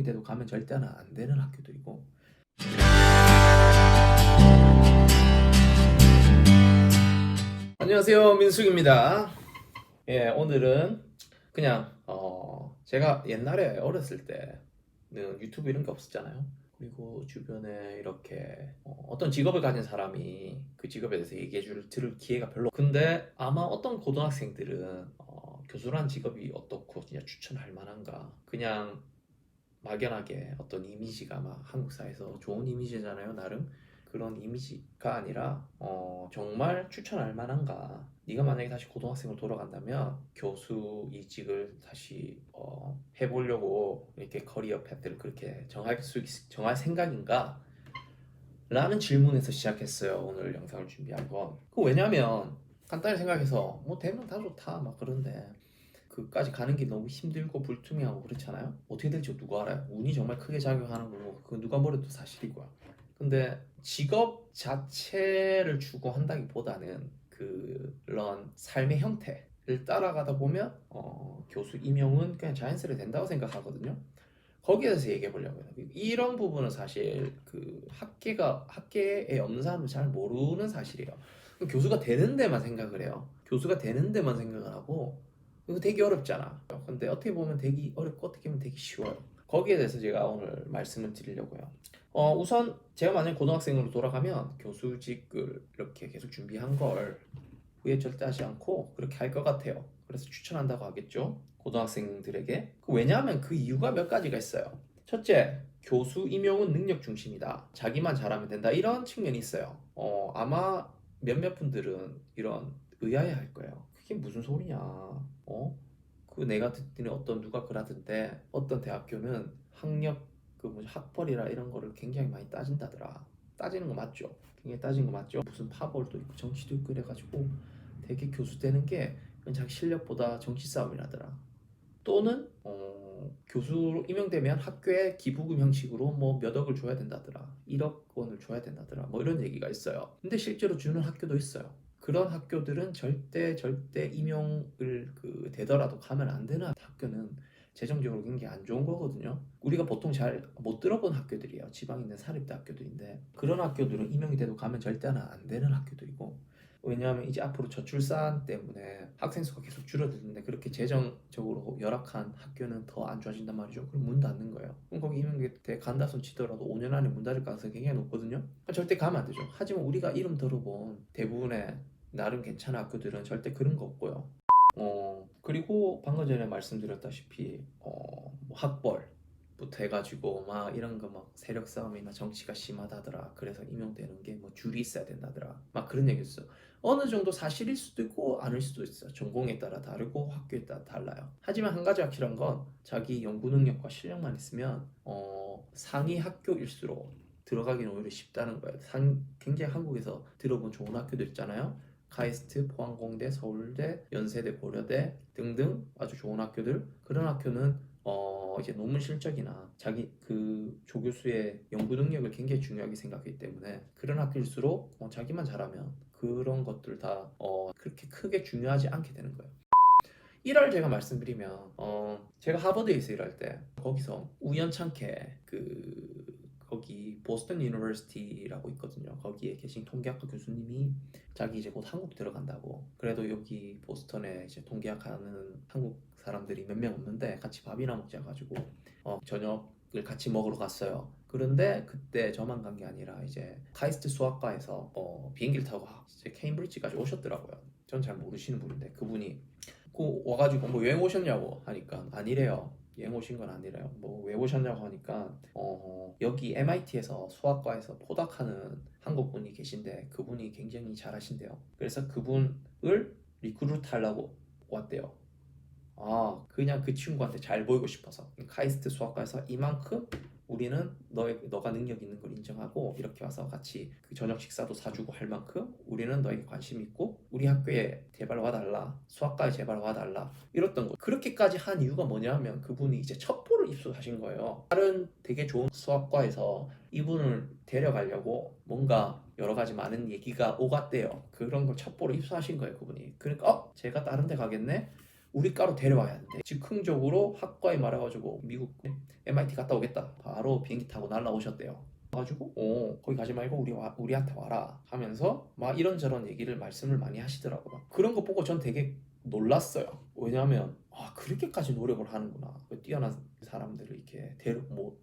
임용돼도 가면 절대 안 되는 학교들이고. 안녕하세요, 민숙입니다. 오늘은 그냥 제가 옛날에 어렸을 때는 유튜브 이런 게 없었잖아요. 그리고 주변에 이렇게 어떤 직업을 가진 사람이 그 직업에 대해서 들을 기회가 별로. 근데 아마 어떤 고등학생들은 교수란 직업이 어떻고 진짜 추천할 만한가, 그냥 막연하게 어떤 이미지가 막 한국 사회에서 좋은 이미지잖아요, 나름. 그런 이미지가 아니라 정말 추천할 만한가, 네가 만약에 다시 고등학생으로 돌아간다면 교수 이직을 다시 해보려고 이렇게 커리어 패드를 그렇게 정할 생각인가? 라는 질문에서 시작했어요, 오늘 영상을 준비한 건. 왜냐면 간단히 생각해서 뭐 되면 다 좋다 막 그런데 그까지 가는 게 너무 힘들고 불투명하고 그렇잖아요. 어떻게 될지 누가 알아요? 운이 정말 크게 작용하는 거고 그거 누가 뭐래도 사실이고요. 근데 직업 자체를 추구한다기보다는 그런 삶의 형태를 따라가다 보면 교수 임용은 그냥 자연스레 된다고 생각하거든요. 거기에 대해서 얘기해 보려고요. 이런 부분은 사실 그 학계에 없는 사람은 잘 모르는 사실이에요. 교수가 되는 데만 생각을 해요. 교수가 되는 데만 생각을 하고 이거 되게 어렵잖아. 근데 어떻게 보면 되게 어렵고 어떻게 보면 되게 쉬워요. 거기에 대해서 제가 오늘 말씀을 드리려고요. 우선 제가 만약 고등학생으로 돌아가면 교수직을 이렇게 계속 준비한 걸 후회 절대 하지 않고 그렇게 할 것 같아요. 그래서 추천한다고 하겠죠, 고등학생들에게. 왜냐하면 그 이유가 몇 가지가 있어요. 첫째, 교수 임용은 능력 중심이다. 자기만 잘하면 된다. 이런 측면이 있어요. 아마 몇몇 분들은 이런 의아해 할 거예요. 그게 무슨 소리냐? 그 내가 듣기는 어떤 누가 그러던데 어떤 대학교는 학력 학벌이라 이런 거를 굉장히 많이 따진다더라. 따지는 거 맞죠? 굉장히 따지는 거 맞죠? 무슨 파벌도 있고 정치도 있고 이래가지고 되게 교수 되는 게 자기 실력보다 정치 싸움이라더라. 또는 교수로 임용되면 학교에 기부금 형식으로 뭐 몇 억을 줘야 된다더라. 1억 원을 줘야 된다더라. 뭐 이런 얘기가 있어요. 근데 실제로 주는 학교도 있어요. 그런 학교들은 절대 임용을 되더라도 가면 안 되는 학교는 재정적으로 굉장히 안 좋은 거거든요. 우리가 보통 잘 못 들어본 학교들이에요. 지방에 있는 사립대 학교들인데 그런 학교들은 임용이 돼도 가면 절대 안 되는 학교들이고. 왜냐하면 이제 앞으로 저출산 때문에 학생 수가 계속 줄어드는데 그렇게 재정적으로 열악한 학교는 더 안 좋아진단 말이죠. 그럼 문 닫는 거예요. 그럼 거기 임용대 간다 손 치더라도 5년 안에 문 닫을 가능성이 굉장히 높거든요. 절대 가면 안 되죠. 하지만 우리가 이름 들어본 대부분의 나름 괜찮은 학교들은 절대 그런 거 없고요. 그리고 방금 전에 말씀드렸다시피 뭐 학벌부터 해가지고 막 이런 거 막 세력 싸움이나 정치가 심하다더라. 그래서 임용되는 게 뭐 줄이 있어야 된다더라. 막 그런 얘기 있어. 어느 정도 사실일 수도 있고 아닐 수도 있어요. 전공에 따라 다르고 학교에 따라 달라요. 하지만 한 가지 확실한 건 자기 연구 능력과 실력만 있으면 상위 학교일수록 들어가기는 오히려 쉽다는 거예요. 굉장히 한국에서 들어본 좋은 학교들 있잖아요. 카이스트, 포항공대, 서울대, 연세대, 고려대 등등 아주 좋은 학교들. 그런 학교는 이제 논문 실적이나 자기 조교수의 연구 능력을 굉장히 중요하게 생각하기 때문에 그런 학교일수록 자기만 잘하면 그런 것들 다 그렇게 크게 중요하지 않게 되는 거예요. 일화를 제가 말씀드리면 제가 하버드에서 일할 때 거기서 우연찮게 거기 보스턴 유니버시티라고 있거든요. 거기에 계신 통계학과 교수님이 자기 이제 곧 한국 들어간다고. 그래도 여기 보스턴에 이제 통계학하는 한국 사람들이 몇 명 없는데 같이 밥이나 먹자 가지고 저녁을 같이 먹으러 갔어요. 그런데 그때 저만 간 게 아니라 이제 카이스트 수학과에서 비행기를 타고 이제 케임브리지까지 오셨더라고요. 전 잘 모르시는 분인데 그분이 와가지고 뭐 여행 오셨냐고 하니까 아니래요. 여행 오신 건 아니래요. 뭐 왜 오셨냐고 하니까 여기 MIT에서 수학과에서 포닥하는 한국분이 계신데 그분이 굉장히 잘하신대요. 그래서 그분을 리크루트 하려고 왔대요. 그냥 그 친구한테 잘 보이고 싶어서 카이스트 수학과에서 이만큼 우리는 너가 능력 있는 걸 인정하고 이렇게 와서 같이 그 저녁 식사도 사주고 할 만큼 우리는 너에게 관심 있고 우리 학교에 제발 와달라, 수학과에 제발 와달라 이랬던 거. 그렇게까지 한 이유가 뭐냐면 그분이 이제 첩보를 입수하신 거예요. 다른 되게 좋은 수학과에서 이분을 데려가려고 뭔가 여러 가지 많은 얘기가 오갔대요. 그런 걸 첩보로 입수하신 거예요, 그분이. 그러니까 제가 다른 데 가겠네. 그분이 그 첩보를 입수하신 거예요. 그분이. 그래서 그 첩보를 입수하신 거예요. 그분이. 그래서 그 첩보를 입수하신 거예요. 그분이. 그래서 그 첩보를 입수하신 거예요. 그분이. 그러니까 제가 다른 데 가겠네. 우리 과로 데려와야 하는데 즉흥적으로 학과에 말해가지고 미국 MIT 갔다 오겠다. 바로 비행기 타고 날라오셨대요. 가지고 거기 가지 말고 우리한테 와라 하면서 막 이런저런 얘기를 말씀을 많이 하시더라고요. 그런 거 보고 전 되게 놀랐어요. 왜냐하면 그렇게까지 노력을 하는구나. 그 뛰어난 사람들을 이렇게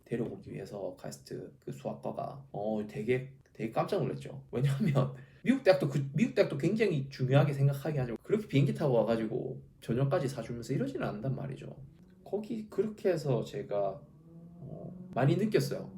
데려오기 위해서 카이스트 그 수학과가 되게 깜짝 놀랐죠. 왜냐하면 미국 대학도 굉장히 중요하게 생각하게 하죠. 그렇게 비행기 타고 와가지고 저녁까지 사주면서 이러지는 않단 말이죠. 거기 그렇게 해서 제가 많이 느꼈어요.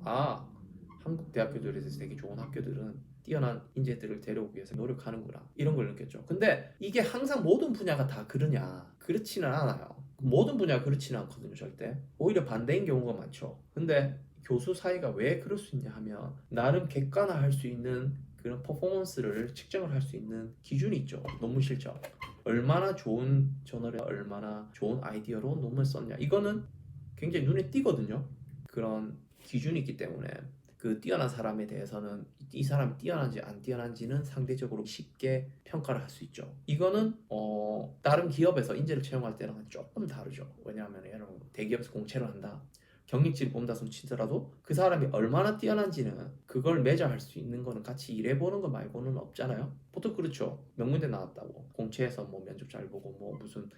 한국 대학교들에서 되게 좋은 학교들은 뛰어난 인재들을 데려오기 위해서 노력하는구나, 이런 걸 느꼈죠. 근데 이게 항상 모든 분야가 다 그러냐? 그렇지는 않아요. 모든 분야가 그렇지는 않거든요, 절대. 오히려 반대인 경우가 많죠. 근데 교수 사이가 왜 그럴 수 있냐 하면 나름 객관화할 수 있는 그런 퍼포먼스를 측정을 할 수 있는 기준이 있죠. 논문 실적. 얼마나 좋은 저널에 얼마나 좋은 아이디어로 논문을 썼냐. 이거는 굉장히 눈에 띄거든요. 그런 기준이 있기 때문에 그 뛰어난 사람에 대해서는 이 사람이 뛰어난지 안 뛰어난지는 상대적으로 쉽게 평가를 할 수 있죠. 이거는 다른 기업에서 인재를 채용할 때는 조금 다르죠. 왜냐하면 대기업에서 공채를 한다, 경력직을 본다 손 치더라도 그 사람이 얼마나 뛰어난지는 그걸 매장할 수 있는 거는 같이 일해보는 거 말고는 없잖아요. 보통 그렇죠. 명문대 나왔다고 공채에서 뭐 면접 잘 보고 뭐 무슨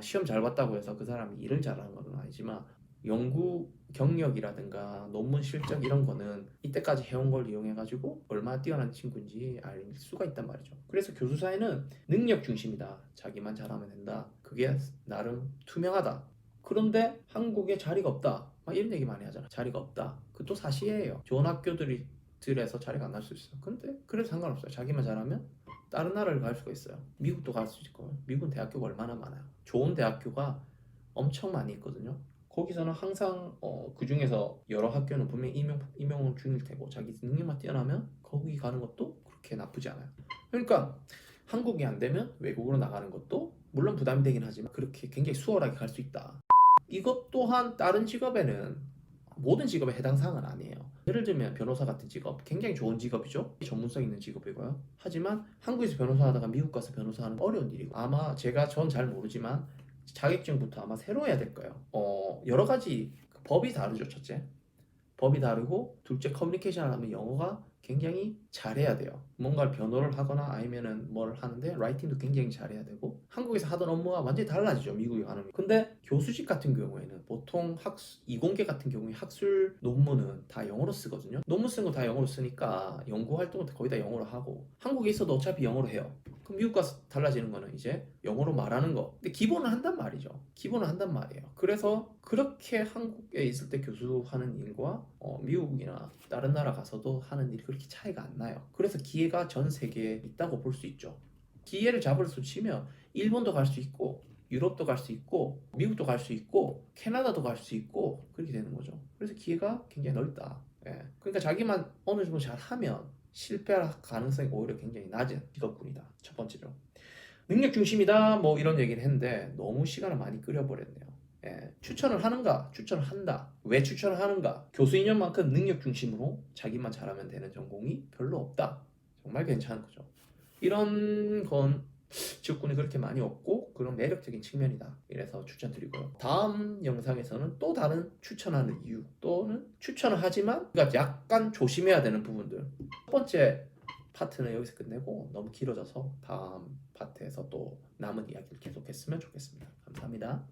시험 잘 봤다고 해서 그 사람이 일을 잘하는 건 아니지만 연구 경력이라든가 논문 실적 이런 거는 이때까지 해온 걸 이용해 가지고 얼마나 뛰어난 친구인지 알 수가 있단 말이죠. 그래서 교수 사회는 능력 중심이다, 자기만 잘하면 된다, 그게 나름 투명하다. 그런데 한국에 자리가 없다, 막 이런 얘기 많이 하잖아. 자리가 없다, 그것도 사실이에요. 좋은 학교들에서 자리가 안 날 수 있어. 근데 그래도 상관없어요. 자기만 잘하면 다른 나라를 갈 수가 있어요. 미국도 갈 수 있고. 미국은 대학교가 얼마나 많아요. 좋은 대학교가 엄청 많이 있거든요. 거기서는 항상 그 중에서 여러 학교는 분명히 임용 중일 테고 자기 능력만 뛰어나면 거기 가는 것도 그렇게 나쁘지 않아요. 그러니까 한국이 안 되면 외국으로 나가는 것도 물론 부담이 되긴 하지만 그렇게 굉장히 수월하게 갈 수 있다. 이것 또한 다른 직업에는, 모든 직업에 해당 사항은 아니에요. 예를 들면 변호사 같은 직업 굉장히 좋은 직업이죠. 전문성 있는 직업이고요. 하지만 한국에서 변호사 하다가 미국 가서 변호사하는 건 어려운 일이고, 아마 전 잘 모르지만 자격증부터 아마 새로 해야 될 거예요. 여러 가지 법이 다르죠. 첫째, 법이 다르고, 둘째, 커뮤니케이션을 하면 영어가 굉장히 잘해야 돼요. 뭔가를 변호를 하거나 아니면은 뭘 하는데 라이팅도 굉장히 잘해야 되고, 한국에서 하던 업무와 완전히 달라지죠, 미국에 가는. 근데 교수직 같은 경우에는 보통 이공계 같은 경우에 학술 논문은 다 영어로 쓰거든요. 논문 쓴 거 다 영어로 쓰니까 연구 활동은 거의 다 영어로 하고, 한국에 있어도 어차피 영어로 해요. 그럼 미국 가서 달라지는 거는 이제 영어로 말하는 거. 근데 기본은 한단 말이죠. 기본은 한단 말이에요. 그래서 그렇게 한국에 있을 때 교수하는 일과 미국이나 다른 나라 가서도 하는 일이 그렇게 차이가 안 나요. 그래서 기회가 전 세계에 있다고 볼 수 있죠. 기회를 잡을 수 치면 일본도 갈 수 있고, 유럽도 갈 수 있고, 미국도 갈 수 있고, 캐나다도 갈 수 있고, 그렇게 되는 거죠. 그래서 기회가 굉장히 넓다. 예. 그러니까 자기만 어느 정도 잘하면 실패할 가능성이 오히려 굉장히 낮은 직업군이다. 첫 번째로. 능력 중심이다, 뭐 이런 얘기를 했는데 너무 시간을 많이 끌어버렸네요. 추천을 하는가? 추천을 한다. 왜 추천을 하는가? 교수 인연만큼 능력 중심으로 자기만 잘하면 되는 전공이 별로 없다. 정말 괜찮은 거죠. 이런 건 직업군이 그렇게 많이 없고 그런 매력적인 측면이다. 이래서 추천드리고요. 다음 영상에서는 또 다른 추천하는 이유, 또는 추천을 하지만 그러니까 약간 조심해야 되는 부분들. 첫 번째 파트는 여기서 끝내고 너무 길어져서 다음 파트에서 또 남은 이야기를 계속했으면 좋겠습니다. 감사합니다.